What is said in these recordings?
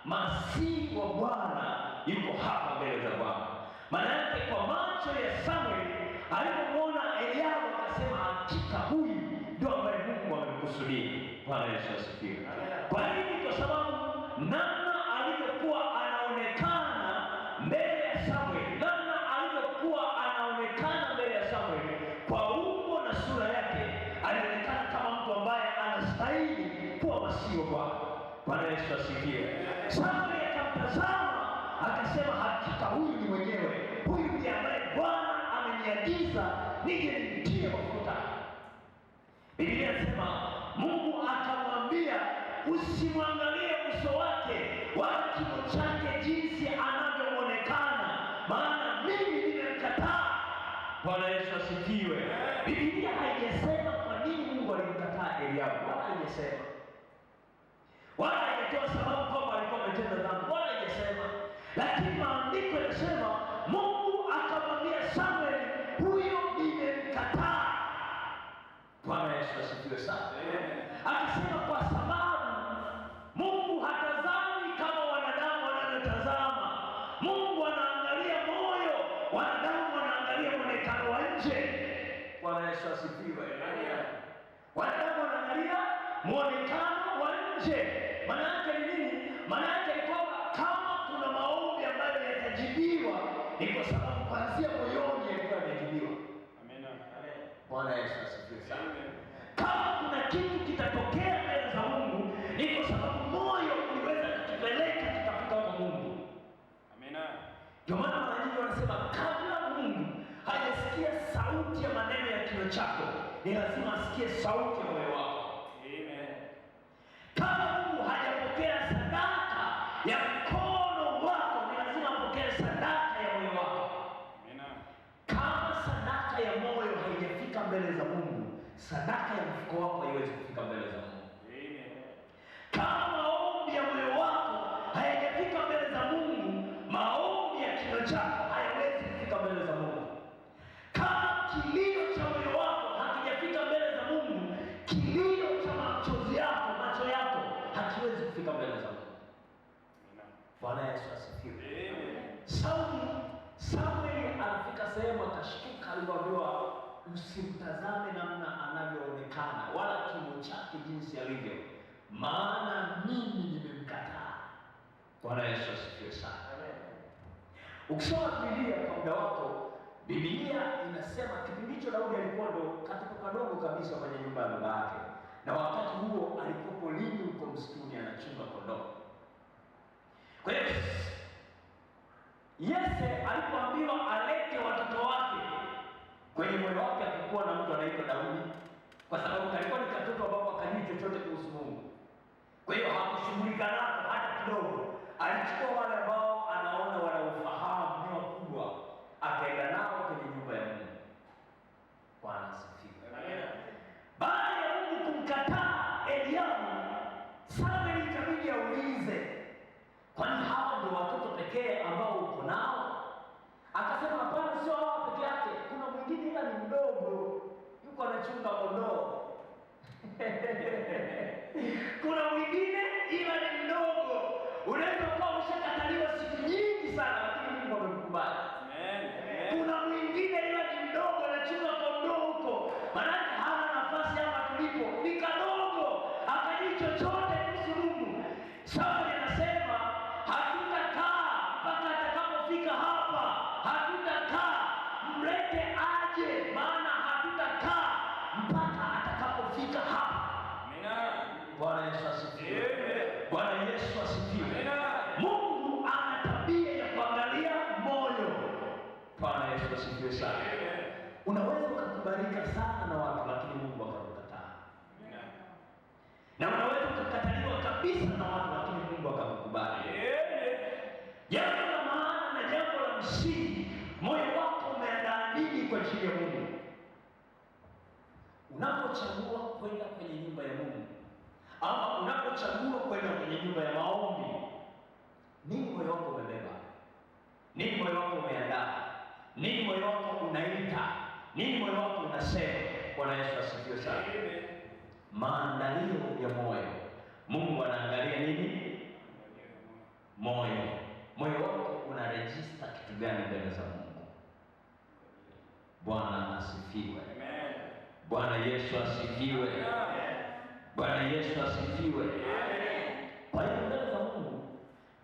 Masihi wa Bwana yuko hapa mbele za Bwana. Maana yake kwa macho ya Samuel alipomwona Eliabu akasema, hakika huyu ndio ambaye Mungu amemkusudia. Bwana Yesu asifiwe. Kwa nini? Kwa sababu namna alivyokuwa anaonekana mbele ya Samuel, namna alivyokuwa anaonekana mbele ya Samuel kwa umbo na sura yake, alionekana kama mtu ambaye anastahili kuwa Masihi wa Bwana. Bwana Yesu asifiwe. Samuel akamtazama akasema, hakika huyu ni mwenyewe, huyu ndiye ambaye Bwana ameniagiza nije nimtie mafuta. Biblia inasema Mungu akamwambia, usimwangalie uso wake wala kimo chake jinsi anavyoonekana, maana mimi nimemkataa. Bwana Yesu asifiwe. Biblia haijasema kwa nini Mungu alimkataa Eliabu, wala haijasema, wala haijatoa sababu kwamba alikuwa ametenda dhambi, wala haijasema. Lakini maandiko yanasema Mungu akamwambia Samuel, huyo nimemkataa. Bwana Yesu asifiwe sana. Akasema kwa sababu Mungu hatazami kama wanadamu wanavyotazama. Mungu anaangalia moyo, wanadamu wanaangalia muonekano wa nje. Bwana Yesu asifiwe. Wanadamu wanaangalia muonekano wa nje. Maana yake ni nini? Maana yake ni kwamba kama kuna maombi ambayo yatajibiwa, ni kwa sababu kuanzia moyoni yalikuwa yamejibiwa. Amen. Bwana Yesu asifiwe sana. Kama kuna kitu kitatokea mbele za Mungu, ni kwa sababu moyo uliweza kutupeleka tukafika kwa Mungu. Amen. Ndio maana mara nyingi wanasema kabla Mungu hajasikia sauti ya maneno ya kinywa chako, ni lazima asikie sauti ya moyo wako. Amen. Kama Mungu hajapokea sadaka ya mkono wako, ni lazima apokee sadaka ya moyo wako. Amen. Kama sadaka ya moyo haijafika mbele za Mungu, sadaka ya mfuko wako haiwezi kufika mbele za Mungu. Amen. Kama maombi ya moyo wako hayajafika mbele za Mungu, maombi ya kinywa chako hayawezi kufika mbele za Mungu. Kama kilio cha moyo wako hakijafika mbele za Mungu, kilio cha machozi yako, macho yako hakiwezi kufika mbele za Mungu. Bwana Yesu asifiwe. Samuel anafika sehemu akashtuka alipoambiwa, usimtazame namna anavyoonekana wala kimo chake jinsi alivyo, maana mimi nimemkataa. Bwana Yesu asifiwe sana. Ukisoma Biblia kwa muda wako, Biblia inasema kipindi hicho Daudi alikuwa ndo katika kadogo kabisa kwenye nyumba ya baba yake, na wakati huo alikuwa polini huko msituni anachunga kondoo. Kwa hiyo Yese alipoambiwa alete watoto wake, kwenye moyo wake alikuwa na mtu anaitwa Daudi, kwa sababu alikuwa ni katoto ambapo akajui chochote kuhusu Mungu. Kwa hiyo hakushughulika nao hata kidogo. Alichukua wale ambao anaona wana ufahamu ni wakubwa, akaenda nao kwenye nyumba ya Mungu. Bwana asifiwe. Baada ya Mungu kumkataa Eliabu, Samuel ikabidi aulize, kwani hawa ndio watoto pekee ambao uko nao? Akasema hapana, sio hawa peke yake, kuna mwingine ila ni mdogo, yuko anachunga kondoo. Kuna mwingine ila ni mdogo. Unaweza kuwa umeshakataliwa siku nyingi sana, lakini Mungu amekukubali. Amen. Kuna mwingine ila ni mdogo anachunga kondoo huko, maana hana nafasi hapa tulipo, ni kadogo, akajui chochote kuhusu Mungu. Samuel anasema hatutakaa mpaka atakapofika hapa, hatutakaa, mlete aje, maana hatutakaa mpaka atakapofika hapa. Bwana Yesu asifiwe. Bwana Yesu asifiwe. Mungu ana tabia ya kuangalia moyo. Bwana Yesu asifiwe sana. Unaweza kukubalika sana na watu, lakini Mungu akakukataa. Na unaweza kukataliwa kabisa na watu, lakini Mungu akakukubali. Jambo la maana na jambo la msingi, moyo wako umeandaa nini kwa ajili ya Mungu? Unapochagua kwenda kwenye nyumba ya Mungu, ama unapochagua kwenda kwenye nyumba ya maombi, nini moyo wako umebeba? Nini moyo wako umeandaa? Nini moyo wako unaita? Nini moyo wako unasema? Bwana Yesu asifiwe sana. Maandalio ya moyo. Mungu anaangalia nini? Yesu asifiwe. Bwana Yesu asifiwe. Kwa hiyo mbele za Mungu,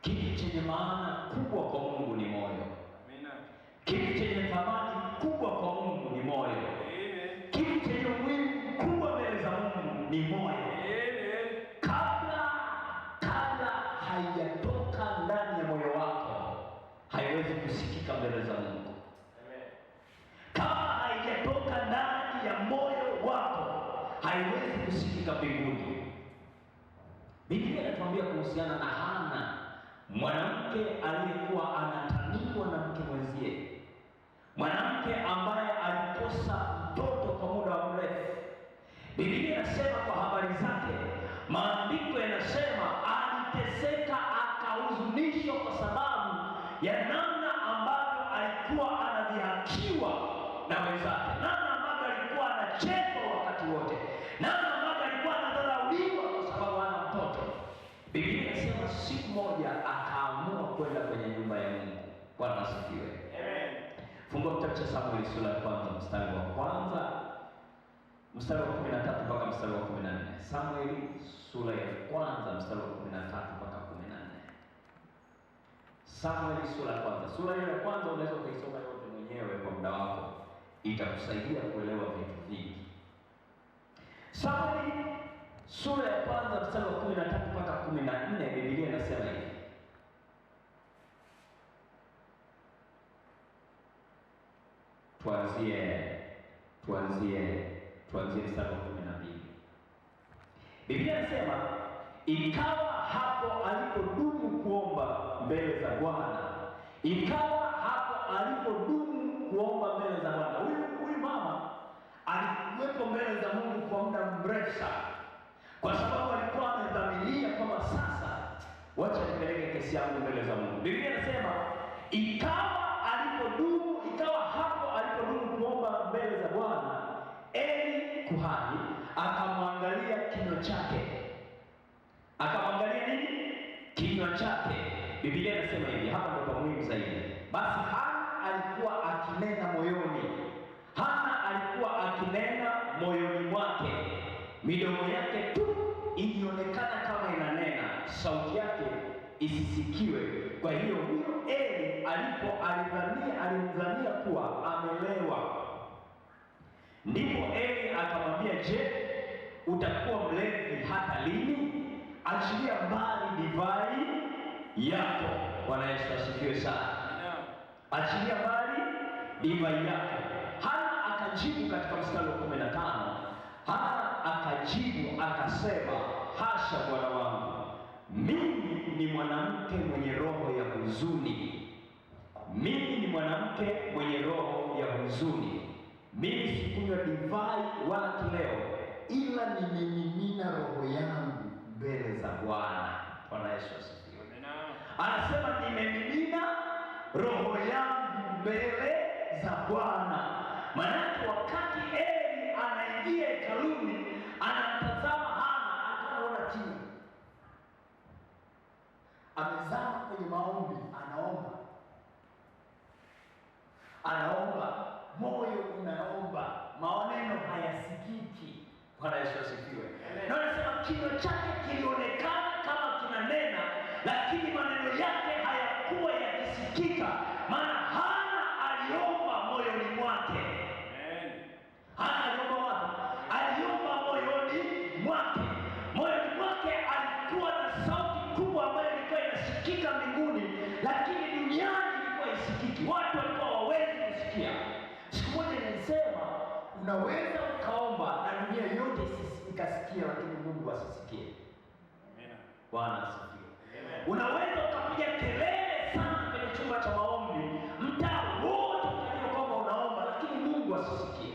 kitu chenye maana kubwa kwa Mungu ni moyo. Kitu chenye thamani kubwa kwa Mungu ni moyo. Kitu chenye umuhimu kubwa mbele za Mungu ni moyo. Kabla haijatoka ndani ya moyo wako, haiwezi kusikika mbele za Mungu. Kama haijatoka ndani ya moyo wako, haiwezi kusikika mbinguni. Biblia inatuambia kuhusiana na Hana, mwanamke aliyekuwa anataniwa na mke mwenzie, mwanamke ambaye alikosa mtoto kwa muda mrefu. Biblia inasema kwa habari zake, maandiko yanasema aliteseka, akahuzunishwa kwa sababu ya namna ambavyo alikuwa anadhihakiwa na wenzake, namna ambavyo alikuwa anachekwa wakati wote, namna ambavyo alikuwa anadharauliwa kwa sababu hana mtoto. Biblia inasema siku moja akaamua kwenda kwenye nyumba ya Mungu. Bwana asifiwe. Amen. Fungua kitabu cha Samueli sura ya kwanza mstari wa kwanza, mstari wa 13 mpaka mstari wa 14. Samueli sura ya kwanza mstari wa 13 mpaka 14. Samueli sura ya kwanza. Sura ya kwanza unaweza kuisoma yote mwenyewe kwa muda wako, itakusaidia kuelewa vitu vingi. Samueli sura ya kwanza mstari wa 13 mpaka 14, Biblia inasema hivi. Tuanzie mstari wa 12. Biblia inasema ikawa hapo alipodumu kuomba mbele za Bwana, ikawa hapo alipodumu kuomba mbele za Bwana. Huyu mama alikuwepo mbele za Mungu kwa muda mrefu sana, kwa sababu alikuwa amedhamiria kwamba sasa wacha nipeleke kesi yangu mbele za Mungu. Biblia inasema ikawa hapo alipodumu kuomba mbele za Bwana, Eli kuhani akamwangalia kinywa chake. Akamwangalia nini? Kinywa chake. Biblia inasema hivi, hapa ndio muhimu zaidi. Basi Hana alikuwa akinena moyoni. Hana alikuwa akinena moyoni mwake, midomo yake tu ilionekana kama inanena, sauti yake isisikiwe. Kwa hiyo huyo Eli alimdhania kuwa amelewa. Ndipo Eli akamwambia, je, utakuwa mlevi hata lini? Achilia mbali divai yako. Bwana Yesu asifiwe sana. Achilia mbali divai yako. Hana akajibu katika mstari wa 15, Hana akajibu akasema, hasha bwana wangu, mimi ni mwanamke mwenye roho ya huzuni. Mimi ni mwanamke mwenye roho ya huzuni. Mimi sikunywa divai wala kileo, ila nimemimina roho yangu mbele za Bwana. Bwana Yesu asifiwe. Anasema nimemimina roho yangu mbele za Bwana. Maana wakati Eli anaingia hekaluni, anamtazama Hana, anaona chini, amezama kwenye maombi, anaomba, moyo unaomba, maneno hayasikiki. Bwana Yesu asifiwe. Na anasema kinywa chake kilionekana kama kinanena, lakini maneno yake hayakuwa yakisikika, maana Hana aliomba moyoni mwake. Hana aliomba wapi? Aliomba moyoni mwake. Moyoni mwake alikuwa na sauti kubwa ambayo ilikuwa inasikika mbinguni, lakini duniani ilikuwa isikiki. Watu walikuwa hawawezi kusikia. Siku moja nilisema unaweza ukaomba na dunia yote ikasikia, lakini Mungu asisikie. Amen. Bwana asifiwe. Unaweza ukapiga kelele sana kwenye chumba cha maombi, mtaa wote ukajua kwamba unaomba, lakini Mungu asisikie.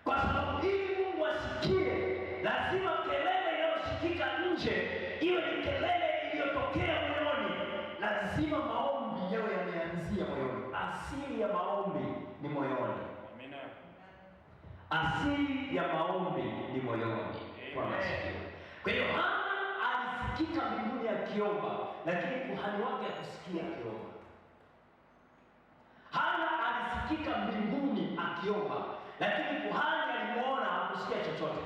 Kwa sababu ili Mungu asikie, lazima kelele inayosikika nje iwe ni kelele iliyotokea moyoni. Lazima maombi yawe yameanzia moyoni. Asili ya maombi ni moyoni. Amina. Asili ya maombi ni moyoni. Bwana asifiwe. Kwa hiyo Hana alisikika mbinguni akiomba, lakini kuhani wake hakusikia akiomba. Hana alisikika mbinguni akiomba, lakini kuhani alimuona hakusikia chochote,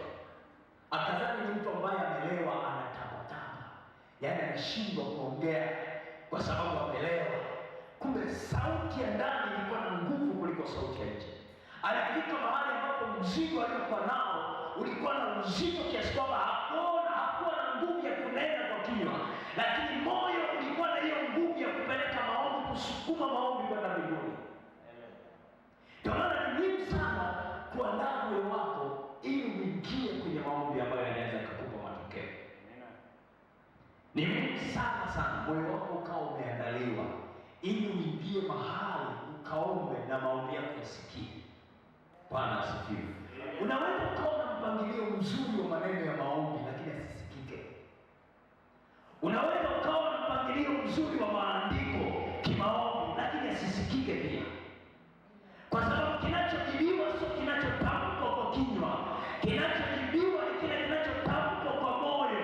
akadhani ni mtu ambaye amelewa, anatapatapa, yaani anashindwa kuongea kwa sababu amelewa. Kumbe sauti ya ndani ilikuwa na nguvu kuliko sauti ya nje. Alifika mahali ambapo mzigo aliokuwa nao ulikuwa na uzito kiasi kwamba hakuwa na nguvu ya kunena kwa kinywa, lakini moyo ulikuwa na hiyo nguvu ya kupeleka maombi, kusukuma maombi kwenda mbinguni. Ndio maana ni muhimu sana kuandaa moyo wako ili uingie kwenye maombi ambayo yanaweza kukupa matokeo. Ni muhimu sana moyo wako ukawa umeandaliwa ili uingie mahali ukaombe na maombi yako yasikie. Bwana asifiwe. Unaweza kuwa na mpangilio mzuri wa maneno ya maombi lakini asisikike. Unaweza ukawa na mpangilio mzuri wa maandiko kimaombi lakini asisikike pia. Kwa sababu kinachojibiwa sio kinachotamkwa kwa kinywa. Kinachojibiwa ni kile kinachotamkwa kwa moyo.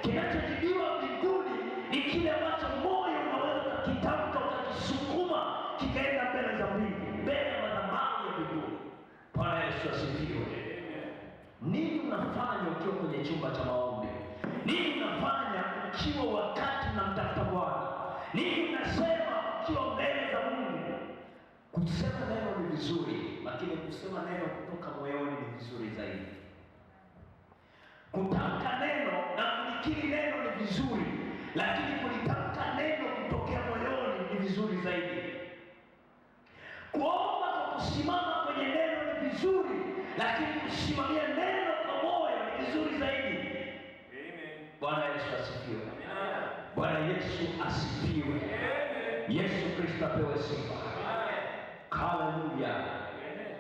Kinachojibiwa mbinguni ni kile ambacho moyo unaweza kukitamka, ukakisukuma kikaenda mbele za Mungu, mbele ya madhabahu ya mbinguni. Bwana Yesu asifiwe. Nini unafanya ukiwa kwenye chumba cha maombi? Nini unafanya ukiwa wakati unamtafuta Bwana? Nini unasema ukiwa mbele za Mungu? Kusema neno ni vizuri, lakini kusema neno kutoka moyoni ni vizuri zaidi. Kutamka neno na kulikiri neno ni vizuri, lakini kulitamka neno kutokea moyoni ni vizuri zaidi. Kuomba kwa kusimama kwenye neno ni vizuri, lakini kusimamia neno kwa moyo ni vizuri zaidi. Amen. Bwana Yesu asifiwe. Amen. Bwana Yesu asifiwe. Amen. Yesu Kristo apewe sifa. Amen. Haleluya. Amen.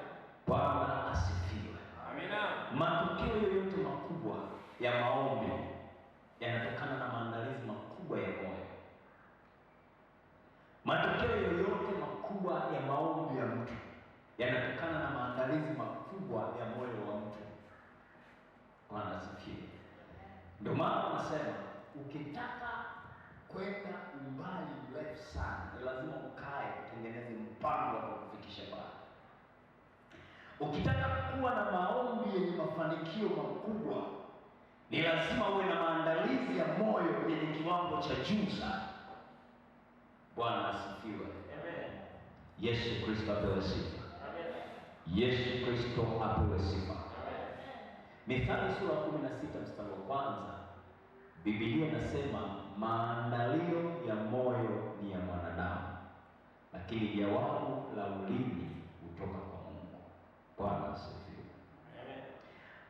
Bwana asifiwe. Amen. Matokeo yoyote makubwa ya maombi yanatokana na maandalizi makubwa ya moyo. Matokeo yoyote makubwa ya maombi ya mtu yanatokana na maandalizi makubwa ya moyo wa mtu. Bwana asifiwe. Ndio maana nasema ukitaka kwenda umbali mrefu sana, ni lazima ukae utengeneze mpango wa kufikisha pale. Ukitaka kuwa na maombi yenye mafanikio makubwa, ni lazima uwe na maandalizi ya moyo yenye kiwango cha juu sana. Bwana asifiwe. Amen. Yesu Kristo apewe sifa. Amen. Yesu Kristo apewe sifa. Amen. Mithali sura 16 mstari wa kwanza, Biblia inasema maandalio ya moyo ni ya mwanadamu, lakini jawabu la ulimi hutoka kwa Mungu. Bwana asifiwe. Amen.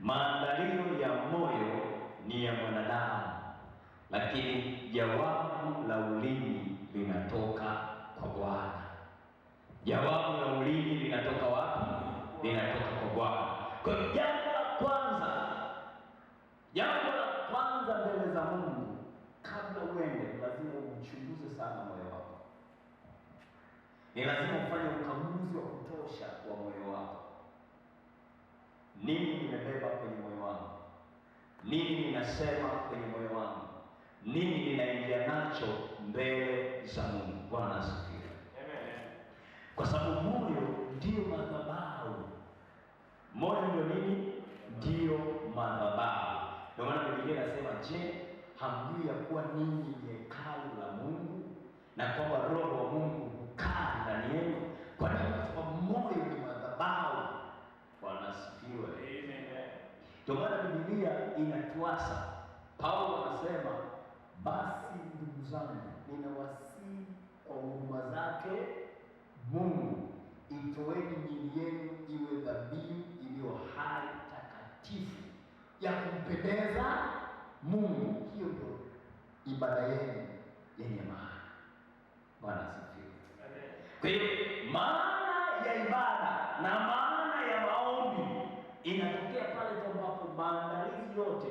Maandalio ya moyo ni ya mwanadamu, lakini jawabu la ulimi linatoka kwa Bwana. Jawabu la ulimi linatoka wapi? Linatoka kwa Bwana. Kwa hiyo jambo la kwanza mbele za Mungu, kabla uende, lazima uchunguze sana moyo wako. Ni lazima ufanye ukaguzi wa kutosha wa moyo wako. Nini nimebeba kwenye moyo wangu? Nini ninasema kwenye moyo wangu? Nini ninaingia nacho mbele za Mungu? Bwana asifiwe. Amen. Kwa sababu moyo ndio madhabahu. Moyo ndio nini? Ndio madhabahu. Ndio maana Biblia inasema, je, hamjui ya kuwa ninyi ni hekalu la Mungu na kwamba Roho wa Mungu hukaa ndani yenu? Kwa nini? Kwa sababu moyo ni madhabahu. Bwana asifiwe. Amen. Ndio maana Biblia inatuasa. Paulo anasema, basi ndugu zangu, ninawasihi kwa huruma zake Mungu, itoeni miili yenu iwe dhabihu iliyo hai, takatifu, ya kumpendeza Mungu. Hiyo ndio ibada yenu yenye maana. Bwana asifiwe. Kwa hiyo maana ya ibada na maana ya maombi inatokea pale ambapo maandalizi yote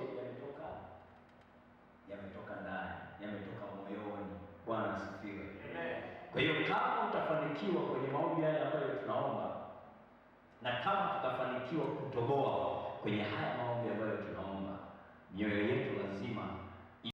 yametoka ndani, yametoka moyoni. Bwana asifiwe. Kwa hiyo kama utafanikiwa kwenye maombi haya ambayo tunaomba, na kama tutafanikiwa kutoboa kwenye haya maombi ambayo tunaomba, mioyo yetu lazima